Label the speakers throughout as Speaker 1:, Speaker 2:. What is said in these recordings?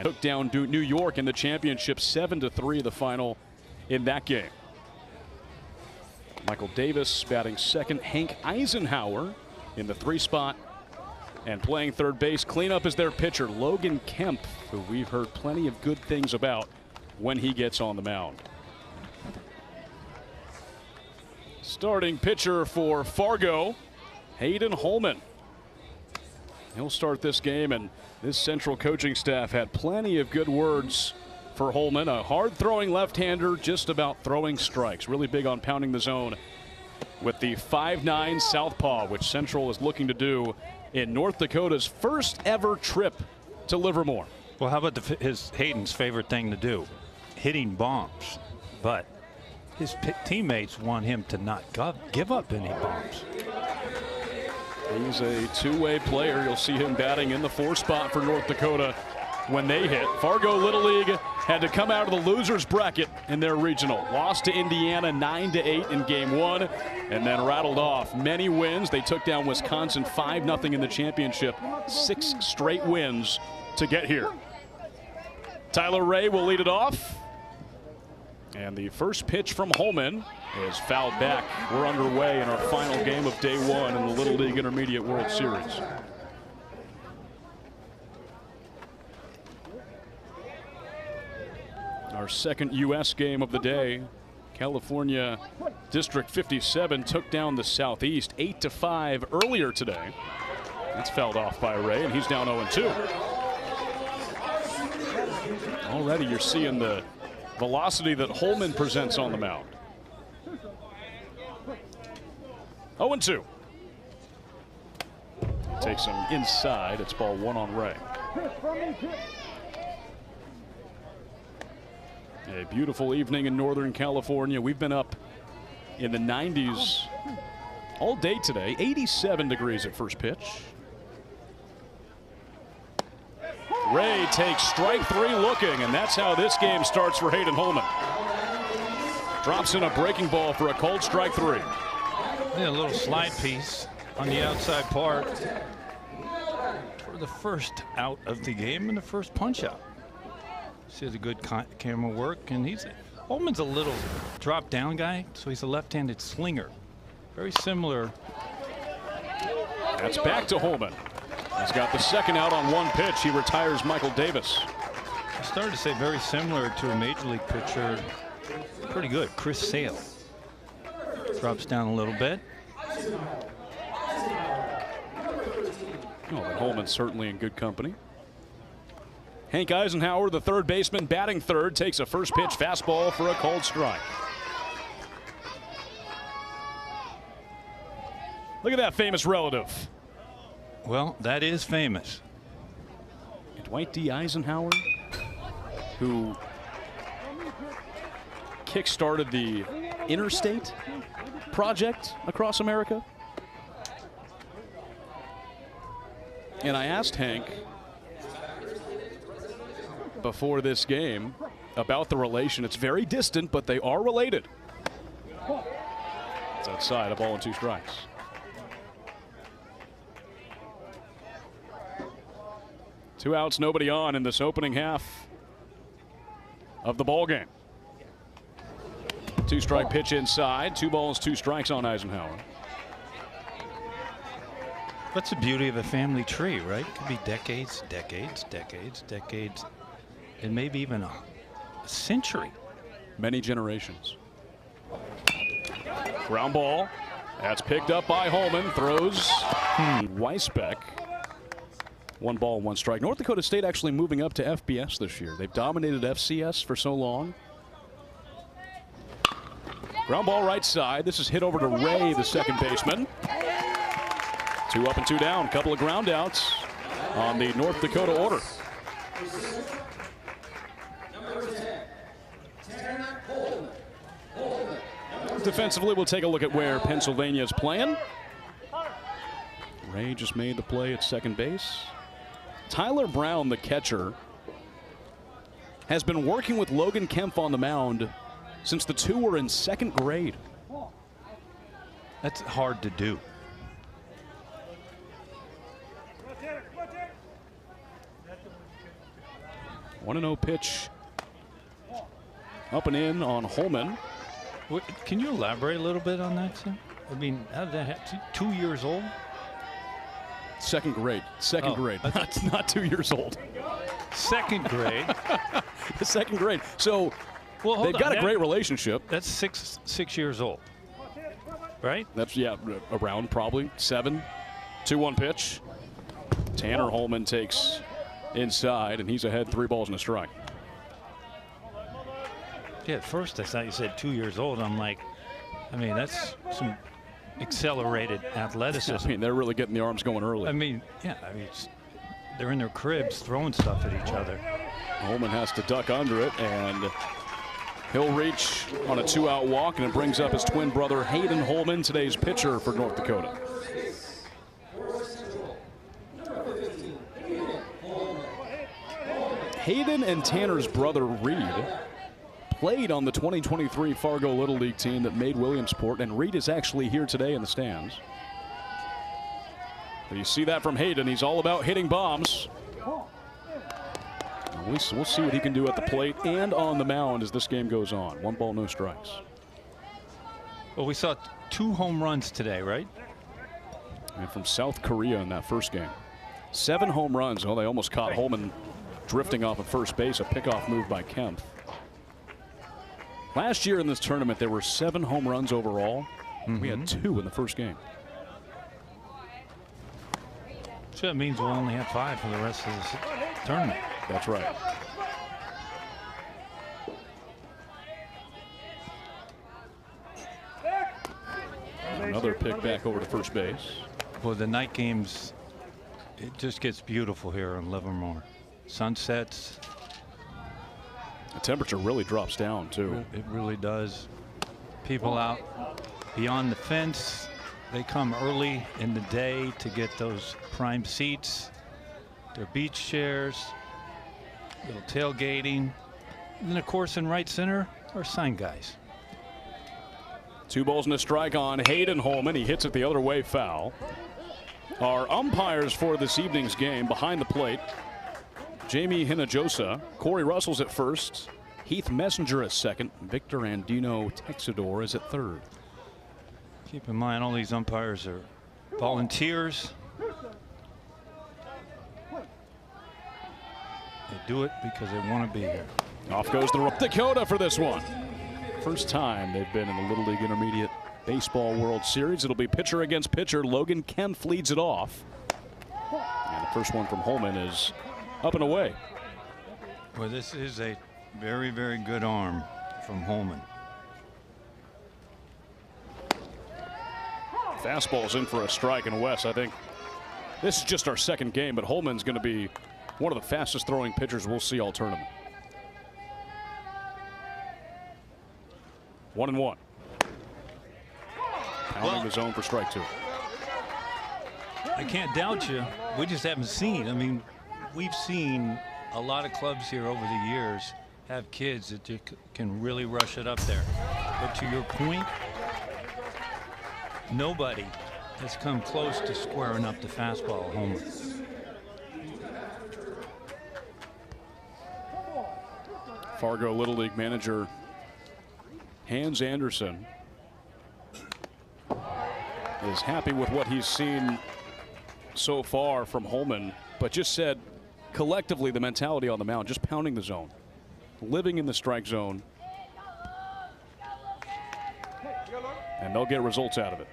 Speaker 1: Took down New York in the championship 7-3 the final in that game. Michael Davis batting second. Hank Eisenhower in the 3 spot. And playing third base. Cleanup is their pitcher, Logan Kemp, who we've heard plenty of good things about when he gets on the mound. Starting pitcher for Fargo, Hayden Holman. He'll start this game, and this Central coaching staff had plenty of good words for Holman. A hard-throwing left-hander, just about throwing strikes. Really big on pounding the zone with the 5'9" southpaw, which Central is looking to do in North Dakota's first ever trip to Livermore.
Speaker 2: Well, how about Hayden's favorite thing to do? Hitting bombs. But his teammates want him to not give up any bombs.
Speaker 1: He's a two-way player. You'll see him batting in the 4 spot for North Dakota when they hit. Fargo Little League had to come out of the losers bracket in their regional. Lost to Indiana 9-8 in game 1 and then rattled off many wins. They took down Wisconsin 5-0 in the championship. 6 straight wins to get here. Tyler Ray will lead it off. And the first pitch from Holman is fouled back. We're underway in our final game of day 1 in the Little League Intermediate World Series. Our second U.S. game of the day. California District 57 took down the Southeast 8-5 earlier today. That's fouled off by Ray, and he's down 0-2. Already you're seeing the velocity that Holman presents on the mound. 0-2. Takes him inside. It's ball 1 on Ray. A beautiful evening in Northern California. We've been up in the 90s all day today. 87 degrees at first pitch. Ray takes strike 3 looking, and that's how this game starts for Hayden Holman. Drops in a breaking ball for a called strike 3.
Speaker 2: Yeah, a little slide piece on the outside part for the first out of the game and the first punch out. See the good camera work, and Holman's a little drop down guy, so he's a left-handed slinger. Very similar.
Speaker 1: That's back to Holman. He's got the second out on 1 pitch. He retires Michael Davis.
Speaker 2: I started to say very similar to a major league pitcher. Pretty good. Chris Sale. Drops down a little bit.
Speaker 1: Oh, but Holman's certainly in good company. Hank Eisenhower, the third baseman, batting third, takes a first pitch fastball for a called strike. Look at that famous relative.
Speaker 2: Well, that is famous.
Speaker 1: Dwight D. Eisenhower, who kick-started the Interstate project across America. And I asked Hank before this game about the relation. It's very distant, but they are related. It's outside, a ball and 2 strikes. Two outs, nobody on in this opening half of the ball game. 2-strike pitch inside. 2 balls, 2 strikes on Eisenhower.
Speaker 2: That's the beauty of a family tree, right? It could be decades, decades, decades, decades, and maybe even a century.
Speaker 1: Many generations. Ground ball. That's picked up by Holman. Throws Weisbeck. 1 ball, 1 strike. North Dakota State actually moving up to FBS this year. They've dominated FCS for so long. Ground ball right side. This is hit over to Ray, the second baseman. 2 up and 2 down. Couple of ground outs on the North Dakota order. Defensively, we'll take a look at where Pennsylvania is playing. Ray just made the play at second base. Tyler Brown, the catcher, has been working with Logan Kemp on the mound since the two were in 2nd grade.
Speaker 2: That's hard to do.
Speaker 1: 1-0 pitch up and in on Holman.
Speaker 2: Can you elaborate a little bit on that, Sam? I mean, how did that happen? 2 years old?
Speaker 1: Second grade. Second grade. Not 2 years old.
Speaker 2: Second grade.
Speaker 1: Second grade. So they've got a great relationship.
Speaker 2: That's six years old, right?
Speaker 1: That's, yeah, around probably 7. 2-1 pitch. Tanner Holman takes inside, and he's ahead 3 balls and a strike.
Speaker 2: Yeah, at first I thought you said 2 years old. I'm like, I mean, that's some accelerated athleticism.
Speaker 1: I mean, they're really getting the arms going early.
Speaker 2: I mean, yeah, I mean, they're in their cribs throwing stuff at each other.
Speaker 1: Holman has to duck under it, and he'll reach on a 2-out walk, and it brings up his twin brother Hayden Holman, today's pitcher for North Dakota. Hayden and Tanner's brother Reed played on the 2023 Fargo Little League team that made Williamsport, and Reed is actually here today in the stands. But you see that from Hayden. He's all about hitting bombs. We'll see what he can do at the plate and on the mound as this game goes on. 1 ball, no strikes.
Speaker 2: Well, we saw 2 home runs today, right?
Speaker 1: And from South Korea in that first game. 7 home runs. Oh, they almost caught Holman drifting off of first base. A pickoff move by Kemp. Last year in this tournament, there were 7 home runs overall. We had 2 in the first game.
Speaker 2: So that means we'll only have 5 for the rest of this tournament.
Speaker 1: That's right. Another pick back over to first base.
Speaker 2: Well, the night games, it just gets beautiful here in Livermore. Sunsets.
Speaker 1: The temperature really drops down, too.
Speaker 2: It really does. People out beyond the fence, they come early in the day to get those prime seats, their beach chairs, little tailgating. And then, of course, in right center are sign guys.
Speaker 1: 2 balls and a strike on Hayden Holman. He hits it the other way, foul. Our umpires for this evening's game behind the plate: Jamie Hinojosa, Corey Russell's at first, Heath Messenger at second, Victor Andino Texador is at third.
Speaker 2: Keep in mind, all these umpires are volunteers. They do it because they want to be here.
Speaker 1: Off goes the Dakota for this one. First time they've been in the Little League Intermediate Baseball World Series. It'll be pitcher against pitcher. Logan Kemp leads it off. And the first one from Holman is up and away.
Speaker 2: Well, this is a very, very good arm from Holman.
Speaker 1: Fastball's in for a strike, and Wes, I think this is just our second game, but Holman's going to be one of the fastest throwing pitchers we'll see all tournament. 1-1. Pounding the zone for strike 2.
Speaker 2: I can't doubt you. We just haven't seen. I mean, we've seen a lot of clubs here over the years have kids that can really rush it up there. But to your point, nobody has come close to squaring up the fastball home.
Speaker 1: Fargo Little League manager Hans Anderson is happy with what he's seen so far from Holman, but just said collectively the mentality on the mound, just pounding the zone, living in the strike zone, and they'll get results out of it.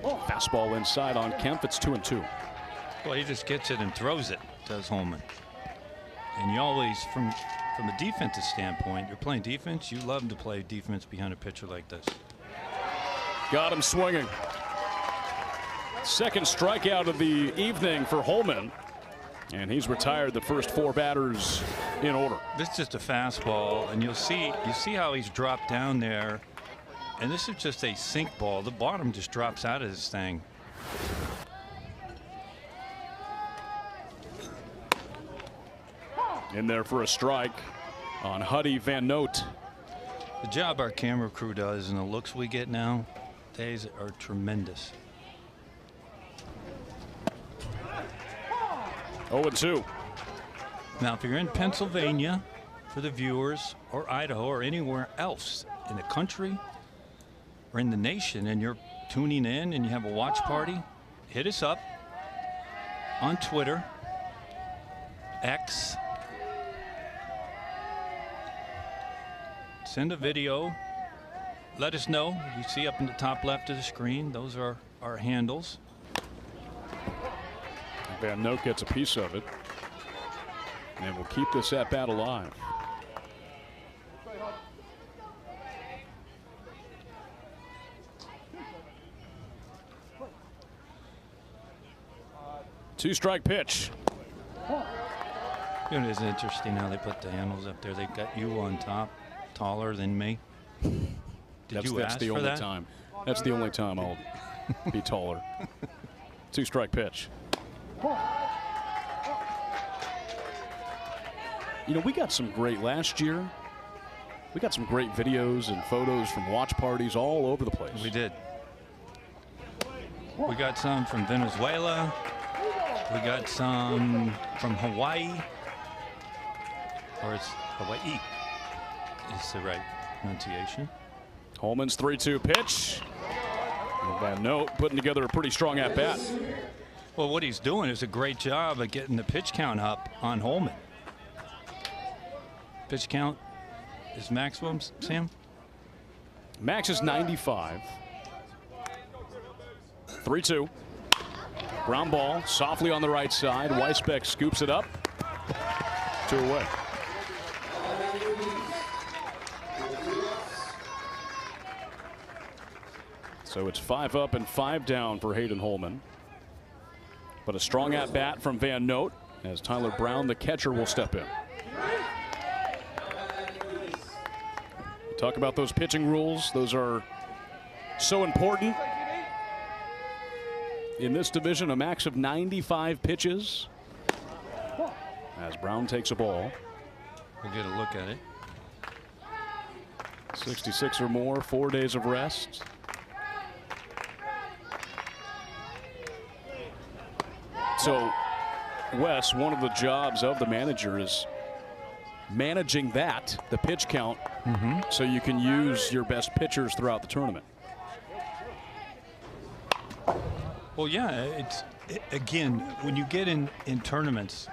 Speaker 1: Fastball inside on Kemp. It's 2-2.
Speaker 2: Well, he just gets it and throws it, does Holman. And you always, from a defensive standpoint, you're playing defense, you love to play defense behind a pitcher like this.
Speaker 1: Got him swinging. Second strikeout of the evening for Holman, and he's retired the first 4 batters in order.
Speaker 2: This is just a fastball, and you see how he's dropped down there, and this is just a sink ball. The bottom just drops out of this thing.
Speaker 1: In there for a strike on Huddy Van Noot.
Speaker 2: The job our camera crew does and the looks we get now, days are tremendous.
Speaker 1: 0-2.
Speaker 2: Now, if you're in Pennsylvania, for the viewers, or Idaho, or anywhere else in the country or in the nation, and you're tuning in and you have a watch party, hit us up on Twitter, X. Send a video. Let us know. You see up in the top left of the screen, those are our handles.
Speaker 1: Van Note gets a piece of it, and we'll keep this at bat alive. Two-strike pitch.
Speaker 2: It is interesting how they put the handles up there. They got you on top, taller than me. Did you ask for that?
Speaker 1: That's the only time I'll be taller. Two-strike pitch. You know, we got some great last year. We got some great videos and photos from watch parties all over the place.
Speaker 2: We did. We got some from Venezuela. We got some from Hawaii. Or it's Hawaii is the right pronunciation.
Speaker 1: Holman's 3-2 pitch. And Van Note putting together a pretty strong at-bat.
Speaker 2: Well, what he's doing is a great job of getting the pitch count up on Holman. Pitch count is maximum, Sam?
Speaker 1: Max is 95. 3-2. Ground ball softly on the right side. Weisbeck scoops it up. 2 away. So it's 5 up and 5 down for Hayden Holman. But a strong at bat from Van Note as Tyler Brown, the catcher, will step in. Talk about those pitching rules. Those are so important. In this division, a max of 95 pitches. As Brown takes a ball.
Speaker 2: We'll get a look at it.
Speaker 1: 66 or more, 4 days of rest. So, Wes, one of the jobs of the manager is managing that, the pitch count, so you can use your best pitchers throughout the tournament.
Speaker 2: Well, yeah, again, when you get in tournaments,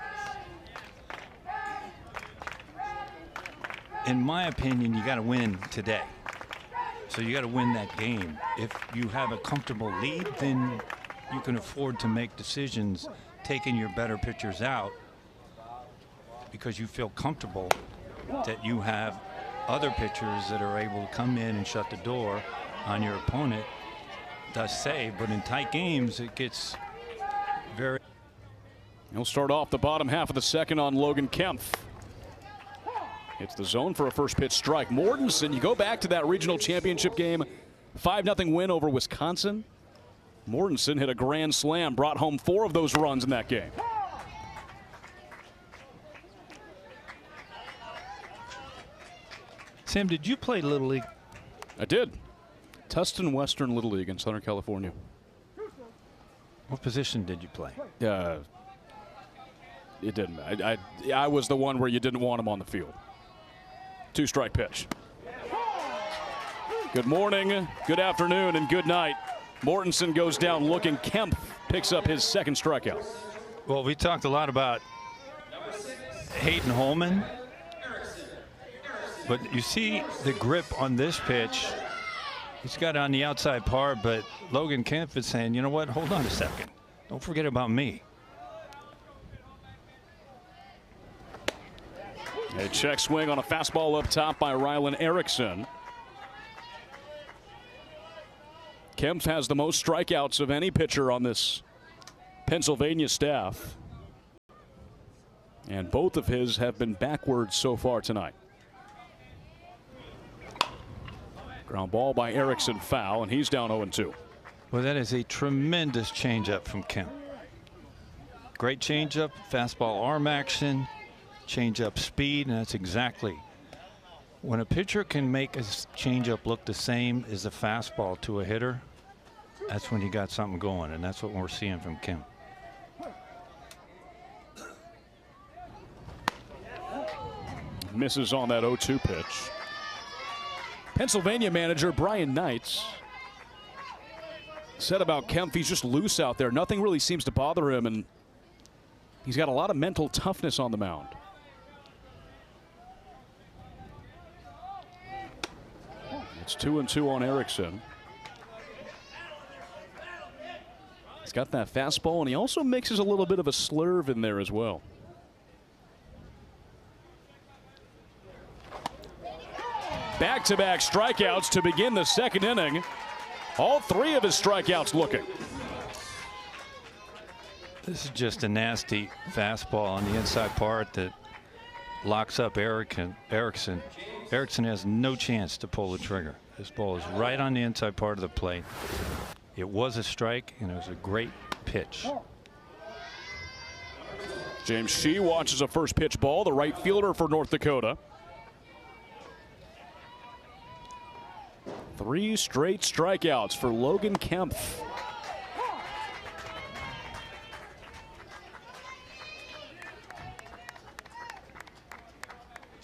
Speaker 2: in my opinion, you got to win today. So you got to win that game. If you have a comfortable lead, then you can afford to make decisions taking your better pitchers out because you feel comfortable that you have other pitchers that are able to come in and shut the door on your opponent, thus save. But in tight games, it gets very.
Speaker 1: He'll start off the bottom half of the second on Logan Kempf. It's the zone for a first pitch strike. Mortensen, you go back to that regional championship game, 5-0 win over Wisconsin. Mortensen hit a grand slam, brought home 4 of those runs in that game.
Speaker 2: Sam, did you play Little League?
Speaker 1: I did. Tustin Western Little League in Southern California.
Speaker 2: What position did you play?
Speaker 1: It didn't. I was the one where you didn't want him on the field. 2-strike pitch. Good morning, good afternoon, and good night. Mortensen goes down looking. Kemp picks up his second strikeout.
Speaker 2: Well, we talked a lot about Hayden Holman, but you see the grip on this pitch. He's got it on the outside part, but Logan Kemp is saying, you know what, hold on a second. Don't forget about me.
Speaker 1: A check swing on a fastball up top by Rylan Erickson. Kemp has the most strikeouts of any pitcher on this Pennsylvania staff. And both of his have been backwards so far tonight. Ground ball by Erickson, foul, and he's down 0-2.
Speaker 2: Well, that is a tremendous changeup from Kemp. Great changeup, fastball arm action, changeup speed, and that's exactly. When a pitcher can make a changeup look the same as a fastball to a hitter, that's when you got something going, and that's what we're seeing from Kemp.
Speaker 1: misses on that 0-2 pitch. Pennsylvania manager Brian Knights said about Kempf, he's just loose out there. Nothing really seems to bother him, and he's got a lot of mental toughness on the mound. It's 2-2 on Erickson. He's got that fastball, and he also mixes a little bit of a slurve in there as well. Back-to-back strikeouts to begin the second inning. All three of his strikeouts looking.
Speaker 2: This is just a nasty fastball on the inside part that locks up Erickson. Erickson has no chance to pull the trigger. This ball is right on the inside part of the plate. It was a strike, and it was a great pitch.
Speaker 1: James Shee watches a first pitch ball, the right fielder for North Dakota. 3 straight strikeouts for Logan Kempf.